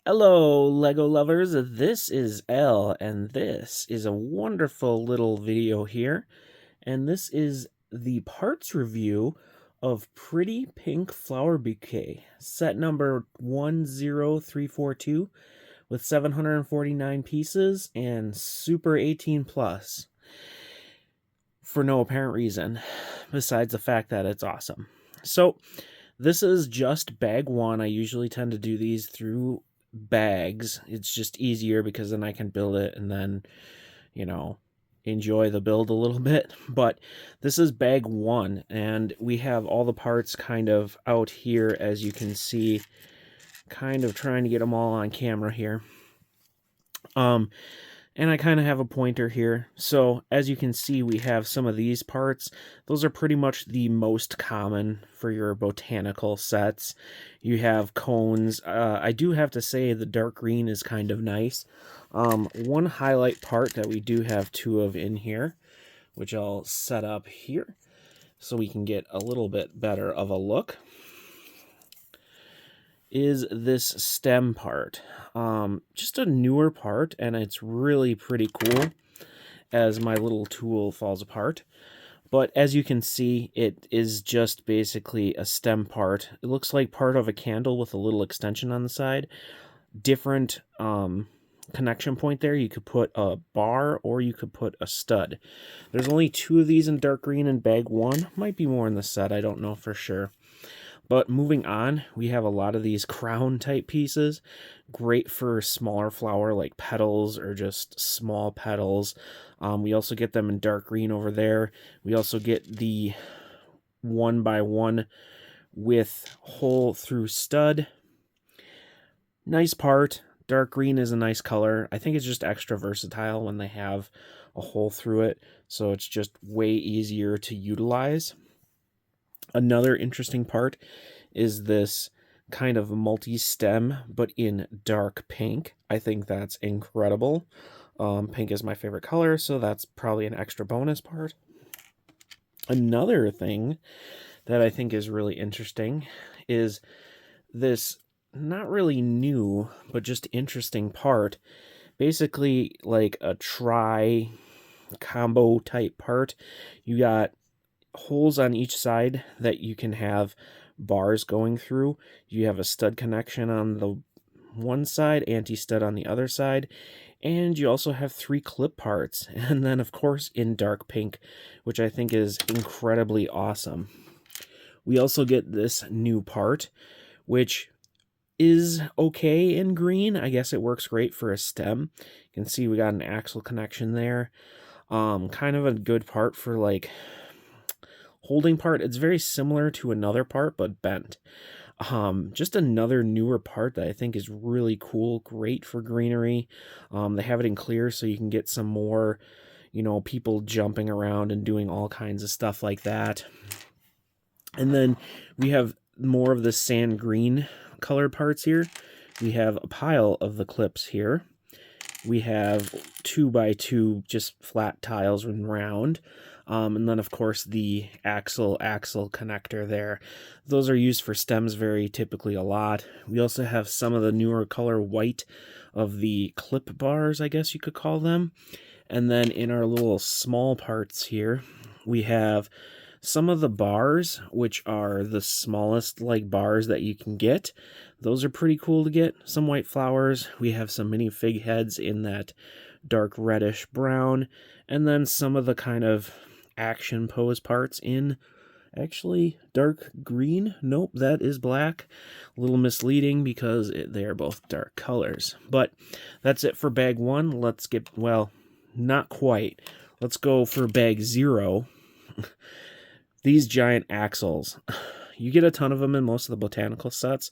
Hello, Lego lovers. This is Elle, and this is a wonderful little video here. And this is the parts review of Pretty Pink Flower Bouquet, set number 10342 with 749 pieces and Super 18 plus for no apparent reason, besides the fact that it's awesome. So, this is just bag one. I usually tend to do these through bags. It's just easier because then I can build it and then, you know, enjoy the build a little bit. But this is bag one, and we have all the parts kind of out here, as you can see, kind of trying to get them all on camera here. And I kind of have a pointer here. So as you can see, we have some of these parts. Those are pretty much the most common for your botanical sets. You have cones. I do have to say the dark green is kind of nice. One highlight part that we do have two of in here, which I'll set up here so we can get a little bit better of a look, is this stem part. Just a newer part, and it's really pretty cool as my little tool falls apart. But as you can see, it is just basically a stem part. It looks like part of a candle with a little extension on the side. Different connection point there. You could put a bar or you could put a stud. There's only two of these in dark green in bag one. Might be more in the set, I don't know for sure. But moving on, we have a lot of these crown type pieces. Great for smaller flower like petals or just small petals. We also get them in dark green over there. We also get the 1x1 with hole through stud. Nice part. Dark green is a nice color. I think it's just extra versatile when they have a hole through it, so it's just way easier to utilize. Another interesting part is this kind of multi-stem, but in dark pink. I think that's incredible. Pink is my favorite color, so that's probably an extra bonus part. Another thing that I think is really interesting is this not really new, but just interesting part. Basically like a combo type part. You got holes on each side that you can have bars going through. You have a stud connection on the one side, anti-stud on the other side, and you also have three clip parts, and then of course in dark pink, which I think is incredibly awesome. We also get this new part, which is okay in green. I guess it works great for a stem. You can see we got an axle connection there. Kind of a good part for like holding part. It's very similar to another part, but bent. Just another newer part that I think is really cool. Great for greenery. They have it in clear so you can get some more, people jumping around and doing all kinds of stuff like that. And then we have more of the sand green colored parts here. We have a pile of the clips here. We have 2x2 just flat tiles and round. And then, of course, the axle connector there. Those are used for stems very typically a lot. We also have some of the newer color white of the clip bars, I guess you could call them. And then in our little small parts here, we have some of the bars, which are the smallest like bars that you can get. Those are pretty cool to get. Some white flowers. We have some mini fig heads in that dark reddish brown. And then some of the kind of action pose parts in actually dark green. Nope, that is black. A little misleading because they are both dark colors. But that's it for bag one. Let's get, well, not quite. Let's go for bag 0. These giant axles. You get a ton of them in most of the botanical sets.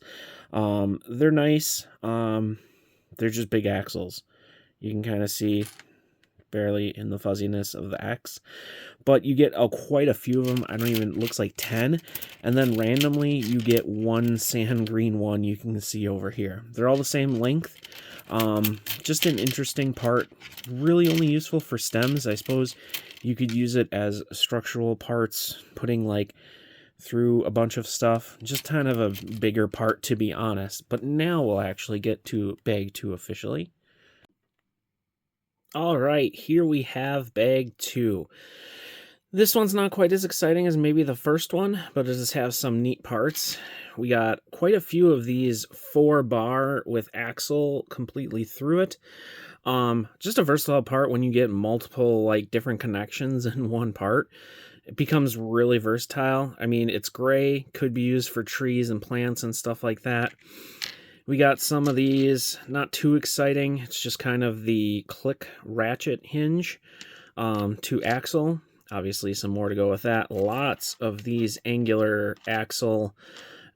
They're nice. They're just big axles. You can kind of see barely in the fuzziness of the X, but you get quite a few of them. I don't even, it looks like 10, and then randomly you get one sand green one you can see over here. They're all the same length. Just an interesting part, really only useful for stems. I suppose you could use it as structural parts, putting like through a bunch of stuff. Just kind of a bigger part, to be honest. But now we'll actually get to bag 2 officially. All right, here we have bag 2. This one's not quite as exciting as maybe the first one, but it does have some neat parts. We got quite a few of these 4-bar with axle completely through it. Just a versatile part when you get multiple like different connections in one part. It becomes really versatile. I mean, it's gray, could be used for trees and plants and stuff like that. We got some of these, not too exciting. It's just kind of the click ratchet hinge to axle. Obviously, some more to go with that. Lots of these angular axle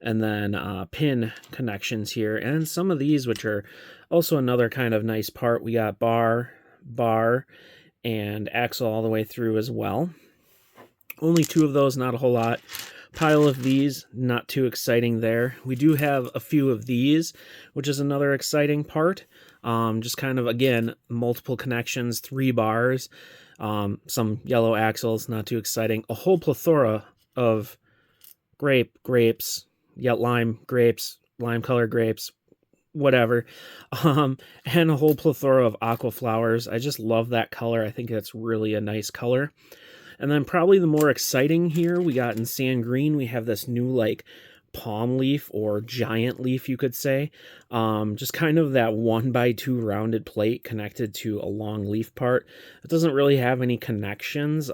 and then pin connections here. And some of these, which are also another kind of nice part. We got bar, and axle all the way through as well. Only 2 of those, not a whole lot. Pile of these, not too exciting there. We do have a few of these, which is another exciting part. Just kind of, again, multiple connections, 3 bars. Some yellow axles, not too exciting. A whole plethora of grapes, lime grapes, lime color grapes, whatever. And a whole plethora of aqua flowers. I just love that color. I think that's really a nice color. And then probably the more exciting here, we got in sand green, we have this new like palm leaf or giant leaf, you could say. Just kind of that 1x2 rounded plate connected to a long leaf part. It doesn't really have any connections,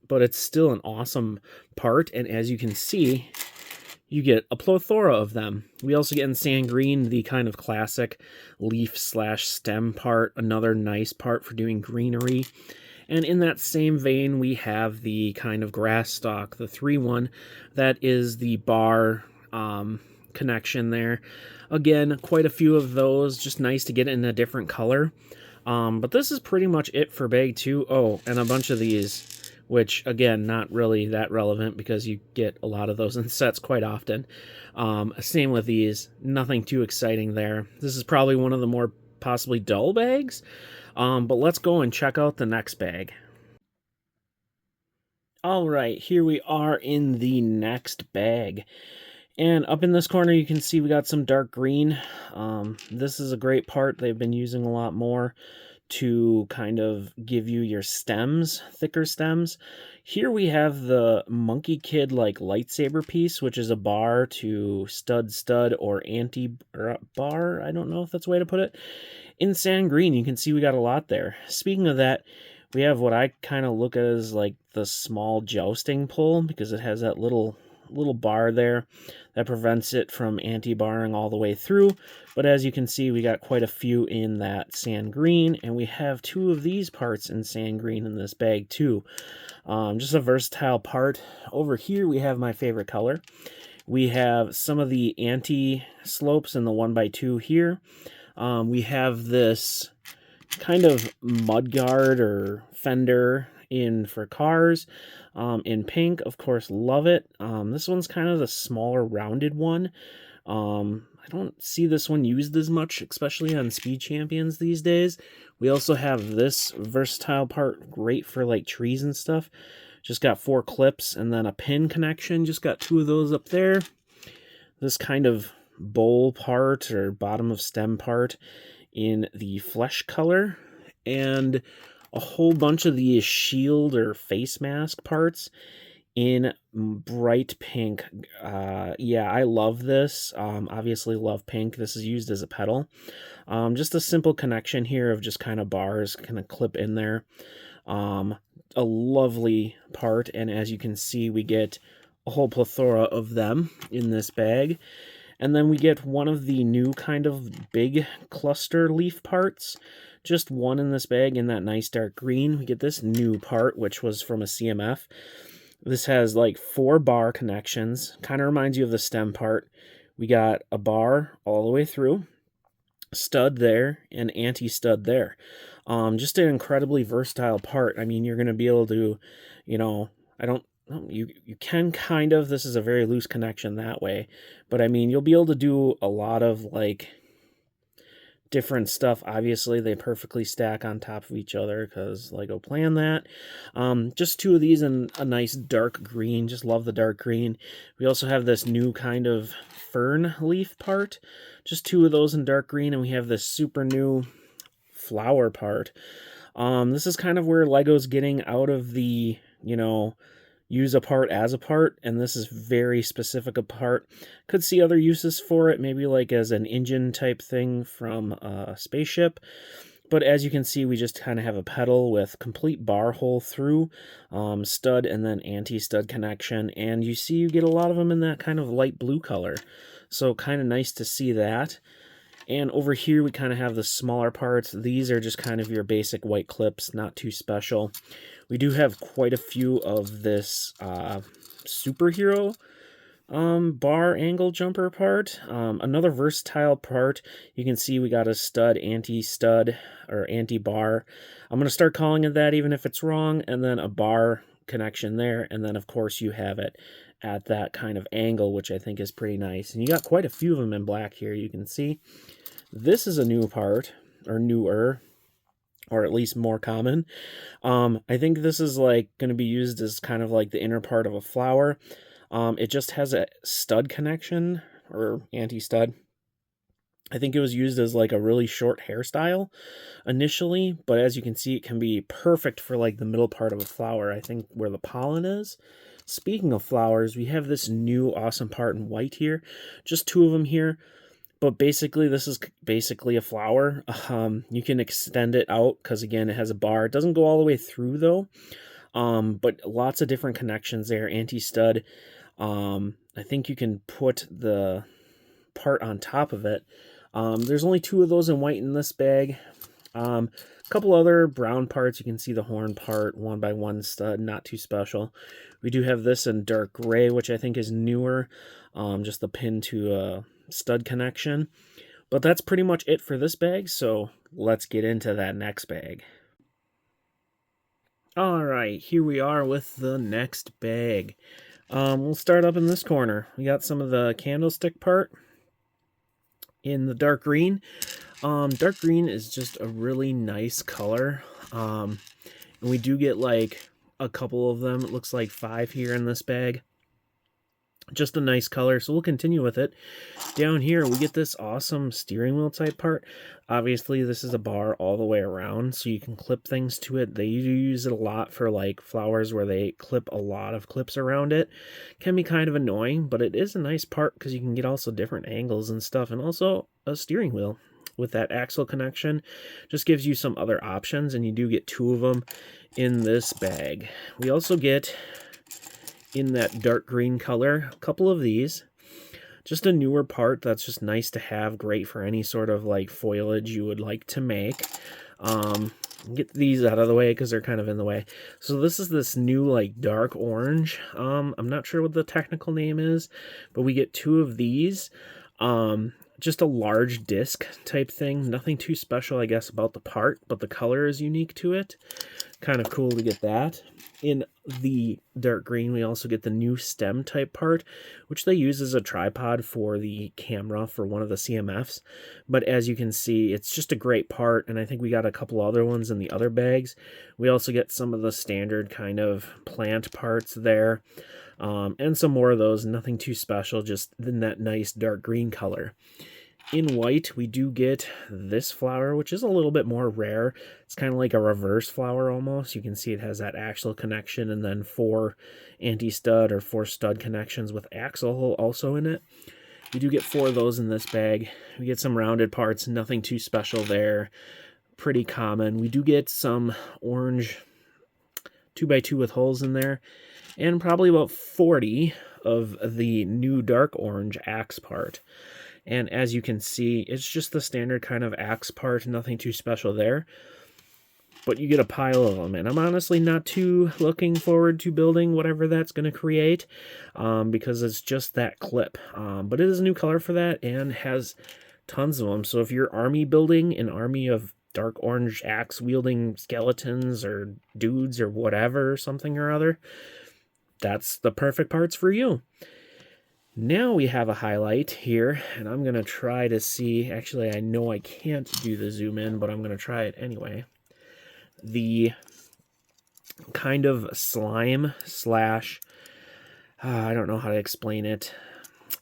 but it's still an awesome part. And as you can see, you get a plethora of them. We also get in sand green the kind of classic leaf/stem part, another nice part for doing greenery. And in that same vein, we have the kind of grass stalk, the 3-1, that is the bar connection there. Again, quite a few of those, just nice to get in a different color. But this is pretty much it for bag 2. Oh, and a bunch of these, which, again, not really that relevant because you get a lot of those in sets quite often. Same with these, nothing too exciting there. This is probably one of the more possibly dull bags. But let's go and check out the next bag. All right, here we are in the next bag. And up in this corner, you can see we got some dark green. This is a great part they've been using a lot more to kind of give you your stems, thicker stems. Here we have the Monkey Kid like lightsaber piece, which is a bar to stud or anti-bar. I don't know if that's a way to put it. In sand green, you can see we got a lot there. Speaking of that, we have what I kind of look at as like the small jousting pull, because it has that little bar there that prevents it from anti-barring all the way through. But as you can see, we got quite a few in that sand green, and we have 2 of these parts in sand green in this bag too. Just a versatile part. Over here, we have my favorite color. We have some of the anti-slopes in the 1x2 here. We have this kind of mudguard or fender in for cars in pink. Of course, love it. This one's kind of the smaller rounded one. I don't see this one used as much, especially on Speed Champions these days. We also have this versatile part, great for like trees and stuff. Just got 4 clips and then a pin connection. Just got 2 of those up there. This kind of bowl part or bottom of stem part in the flesh color, and a whole bunch of these shield or face mask parts in bright pink. Yeah, I love this. Obviously love pink. This is used as a pedal. Just a simple connection here of just kind of bars kind of clip in there. A lovely part, and as you can see, we get a whole plethora of them in this bag. And then we get one of the new kind of big cluster leaf parts. Just one in this bag in that nice dark green. We get this new part, which was from a CMF. This has like 4 bar connections. Kind of reminds you of the stem part. We got a bar all the way through, stud there, and anti-stud there. Just an incredibly versatile part. I mean, you're going to be able to, you can kind of, this is a very loose connection that way, but I mean, you'll be able to do a lot of like different stuff. Obviously, they perfectly stack on top of each other because Lego planned that. Just two of these in a nice dark green. Just love the dark green. We also have this new kind of fern leaf part. Just two of those in dark green, and we have this super new flower part. This is kind of where Lego's getting out of the, use a part as a part, and this is very specific a part. Could see other uses for it, maybe like as an engine type thing from a spaceship. But as you can see, we just kind of have a pedal with complete bar hole through, stud and then anti-stud connection. And you see you get a lot of them in that kind of light blue color. So kind of nice to see that. And over here we kind of have the smaller parts. These are just kind of your basic white clips, not too special. We do have quite a few of this superhero bar angle jumper part. Another versatile part. You can see we got a stud, anti-stud, or anti-bar. I'm going to start calling it that even if it's wrong. And then a bar connection there. And then, of course, you have it at that kind of angle, which I think is pretty nice. And you got quite a few of them in black here, you can see. This is a new part, or newer, or at least more common. I think this is like going to be used as kind of like the inner part of a flower. It just has a stud connection, or anti-stud. I think it was used as like a really short hairstyle initially, but as you can see, it can be perfect for like the middle part of a flower, I think where the pollen is. Speaking of flowers, we have this new awesome part in white here. Just two of them here. But basically, this is basically a flower. You can extend it out because, again, it has a bar. It doesn't go all the way through, though. But lots of different connections there. Anti-stud. I think you can put the part on top of it. There's only two of those in white in this bag. A couple other brown parts. You can see the horn part, 1x1 stud, not too special. We do have this in dark gray, which I think is newer. Just the pin to a stud connection. But that's pretty much it for this bag, so let's get into that next bag. Alright, here we are with the next bag. We'll start up in this corner. We got some of the candlestick part in the dark green. Dark green is just a really nice color. And we do get like a couple of them. It looks like 5 here in this bag. Just a nice color, so we'll continue with it. Down here, we get this awesome steering wheel type part. Obviously, this is a bar all the way around, so you can clip things to it. They do use it a lot for like flowers where they clip a lot of clips around it. Can be kind of annoying, but it is a nice part because you can get also different angles and stuff, and also a steering wheel with that axle connection. Just gives you some other options, and you do get 2 of them in this bag. We also get, in that dark green color, a couple of these. Just a newer part that's just nice to have, great for any sort of like foliage you would like to make. Get these out of the way because they're kind of in the way. So this is this new like dark orange. I'm not sure what the technical name is, but we get 2 of these. Just a large disc type thing. Nothing too special, I guess, about the part, but the color is unique to it. Kind of cool to get that. In the dark green, we also get the new stem type part, which they use as a tripod for the camera for one of the CMFs. But as you can see, it's just a great part, and I think we got a couple other ones in the other bags. We also get some of the standard kind of plant parts there, and some more of those. Nothing too special, just in that nice dark green color. In white, we do get this flower, which is a little bit more rare. It's kind of like a reverse flower almost. You can see it has that axle connection and then 4 anti-stud or 4 stud connections with axle also in it. We do get 4 of those in this bag. We get some rounded parts, nothing too special there. Pretty common. We do get some orange 2x2 with holes in there, and probably about 40 of the new dark orange axe part. And as you can see, it's just the standard kind of axe part, nothing too special there. But you get a pile of them, and I'm honestly not too looking forward to building whatever that's going to create, because it's just that clip. But it is a new color for that, and has tons of them. So if you're army building an army of dark orange axe-wielding skeletons or dudes or whatever, something or other, that's the perfect parts for you. Now we have a highlight here, and I'm going to try to see, actually I know I can't do the zoom in, but I'm going to try it anyway. The kind of slime slash, I don't know how to explain it,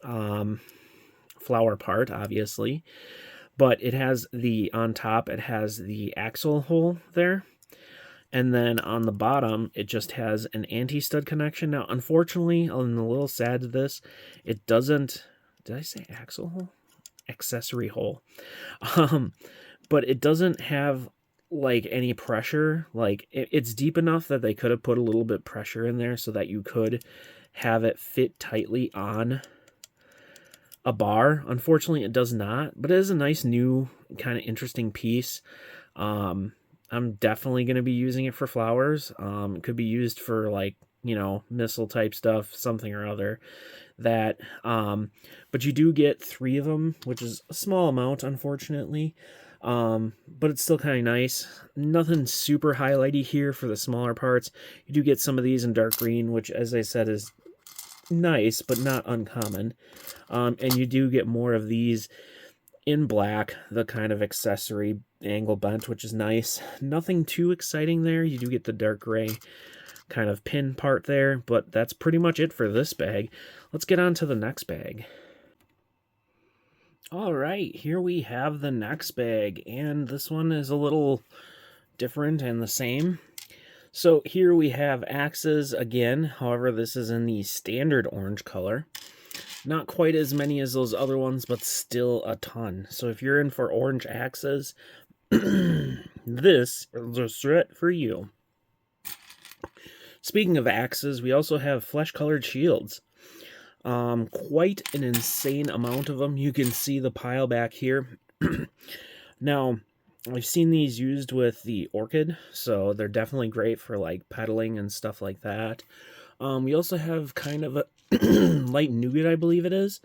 flower part, obviously. But it has on top, it has the axle hole there. And then on the bottom, it just has an anti-stud connection. Now, unfortunately, I'm a little sad to this, it doesn't, did I say axle hole? Accessory hole. But it doesn't have like any pressure. Like it's deep enough that they could have put a little bit pressure in there so that you could have it fit tightly on a bar. Unfortunately, it does not, but it is a nice new kind of interesting piece. I'm definitely going to be using it for flowers. It could be used for like, you know, missile type stuff, something or other. That, but you do get 3 of them, which is a small amount, unfortunately. But it's still kind of nice. Nothing super highlighty here for the smaller parts. You do get some of these in dark green, which, as I said, is nice, but not uncommon. And you do get more of these in black, the kind of accessory angle bent, which is nice. Nothing too exciting there. You do get the dark gray kind of pin part there, but that's pretty much it for this bag. Let's get on to the next bag. All right, here we have the next bag, and this one is a little different and the same. So here we have axes again. However, this is in the standard orange color. Not quite as many as those other ones, but still a ton. So if you're in for orange axes, this is a set for you. Speaking of axes, we also have flesh-colored shields. Quite an insane amount of them. You can see the pile back here. Now, I've seen these used with the orchid, so they're definitely great for like pedaling and stuff like that. We also have kind of a light nougat, I believe it is,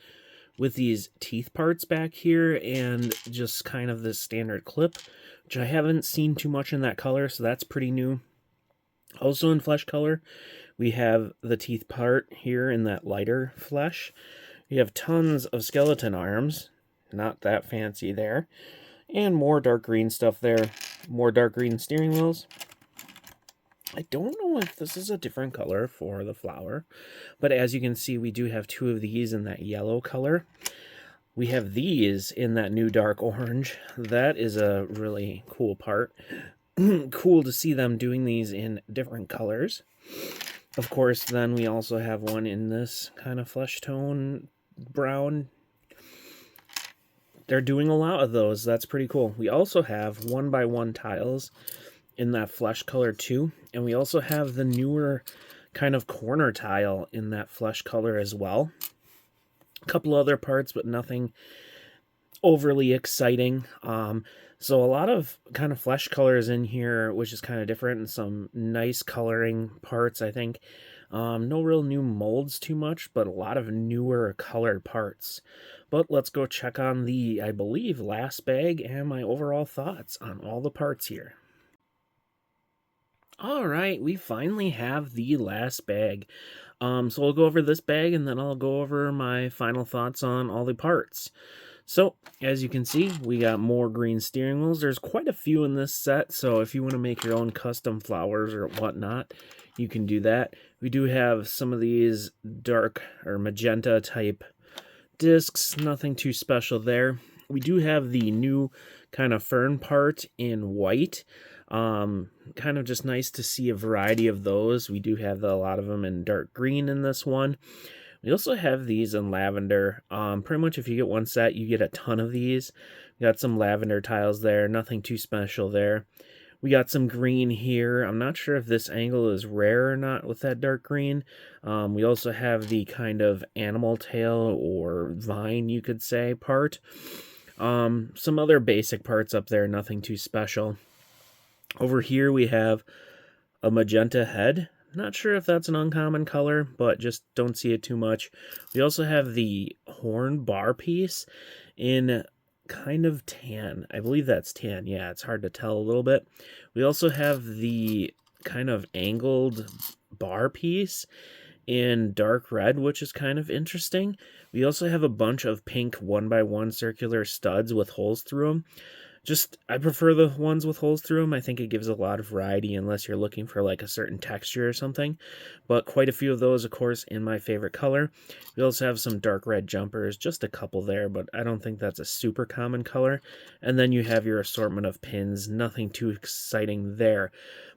with these teeth parts back here and just kind of this standard clip, which I haven't seen too much in that color, so that's pretty new. Also in flesh color, we have the teeth part here in that lighter flesh. We have tons of skeleton arms, not that fancy there, and more dark green stuff there, more dark green steering wheels. I don't know if this is a different color for the flower, but as you can see, we do have 2 of these in that yellow color. We have these in that new dark orange. That is a really cool part. Cool to see them doing these in different colors. Of course, then we also have one in this kind of flesh tone brown. They're doing a lot of those. That's pretty cool. We also have 1x1 tiles in that flesh color too, and we also have the newer kind of corner tile in that flesh color as well. A couple other parts, but nothing overly exciting. So a lot of kind of flesh colors in here, which is kind of different, and some nice coloring parts, I think. No real new molds too much, but a lot of newer colored parts. But let's go check on the, I believe, last bag and my overall thoughts on all the parts here. All right, we finally have the last bag. So we'll go over this bag, and then I'll go over my final thoughts on all the parts. So, as you can see, we got more green steering wheels. There's quite a few in this set, so if you want to make your own custom flowers or whatnot, you can do that. We do have some of these dark or magenta type discs, nothing too special there. We do have the new kind of fern part in white. Kind of just nice to see a variety of those. We do have a lot of them in dark green in this one. We also have these in lavender. Pretty much if you get one set, you get a ton of these. We got some lavender tiles there, nothing too special there. We got some green here. I'm not sure if this angle is rare or not with that dark green. We also have the kind of animal tail or vine, you could say, part. Some other basic parts up there, nothing too special. Over here we have a magenta head. Not sure if that's an uncommon color, but just don't see it too much. We also have the horn bar piece in kind of tan. I believe that's tan. Yeah, it's hard to tell a little bit. We also have the kind of angled bar piece in dark red, which is kind of interesting. We also have a bunch of pink 1x1 circular studs with holes through them. I prefer the ones with holes through them. I think it gives a lot of variety unless you're looking for like a certain texture or something. But quite a few of those, of course, in my favorite color. We also have some dark red jumpers, just a couple there, but I don't think that's a super common color. And then you have your assortment of pins, nothing too exciting there.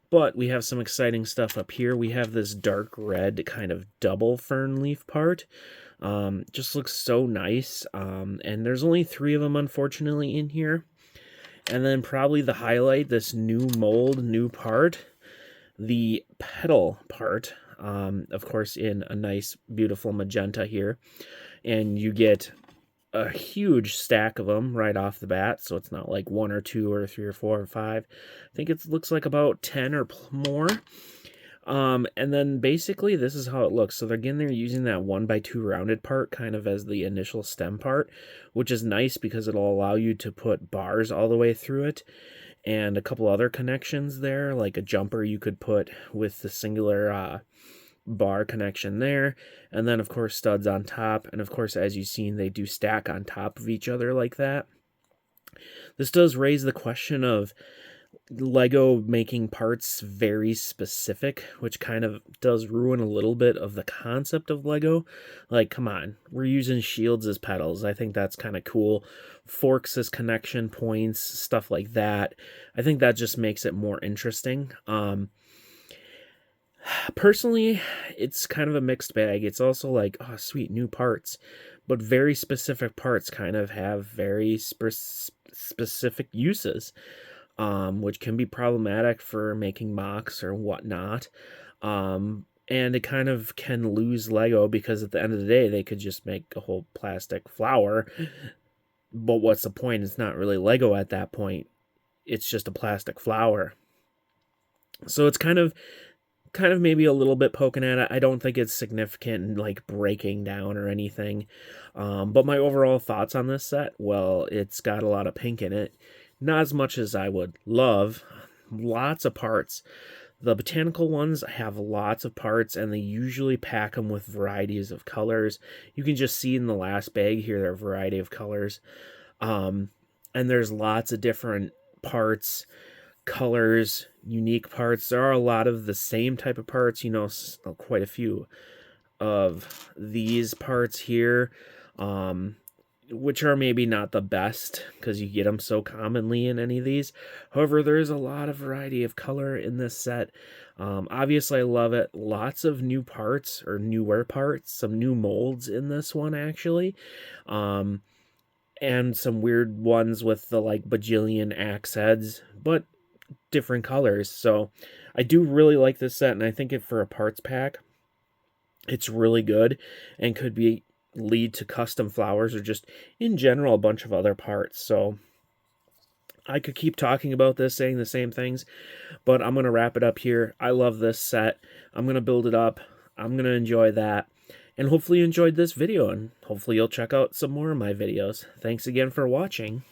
But we have some exciting stuff up here. We have this dark red kind of double fern leaf part. Just looks so nice. And there's only 3 of them, unfortunately, in here. And then probably the highlight, this new mold, new part, the petal part, of course, in a nice, beautiful magenta here. And you get a huge stack of them right off the bat, so it's not like 1 or 2 or 3 or 4 or 5. I think it looks like about 10 or more. And then basically this is how it looks. So again, they're using that 1x2 rounded part kind of as the initial stem part, which is nice because it'll allow you to put bars all the way through it and a couple other connections there, like a jumper you could put with the singular bar connection there, and then of course studs on top, and of course, as you've seen, they do stack on top of each other like that. This does raise the question of Lego making parts very specific, which kind of does ruin a little bit of the concept of Lego. Like, come on, we're using shields as petals. I think that's kind of cool. Forks as connection points, stuff like that. I think that just makes it more interesting. Personally, it's kind of a mixed bag. It's also like, oh, sweet, new parts. But very specific parts kind of have very specific uses, which can be problematic for making mocks or whatnot. And it kind of can lose Lego because at the end of the day, they could just make a whole plastic flower. But what's the point? It's not really Lego at that point. It's just a plastic flower. So it's kind of maybe a little bit poking at it. I don't think it's significant and like breaking down or anything. But my overall thoughts on this set, well, it's got a lot of pink in it. Not as much as I would love. Lots of parts. The botanical ones have lots of parts, and they usually pack them with varieties of colors. You can just see in the last bag here, there are a variety of colors. And there's lots of different parts, colors, unique parts. There are a lot of the same type of parts, quite a few of these parts here, which are maybe not the best because you get them so commonly in any of these. However, there's a lot of variety of color in this set. Obviously, I love it. Lots of new parts or newer parts, some new molds in this one actually. And some weird ones with the like bajillion axe heads, but different colors. So I do really like this set, and I think for a parts pack, it's really good and could lead to custom flowers or just in general a bunch of other parts. So I could keep talking about this, saying the same things, but I'm going to wrap it up here. I love this set. I'm going to build it up. I'm going to enjoy that. And hopefully you enjoyed this video, and hopefully you'll check out some more of my videos. Thanks again for watching.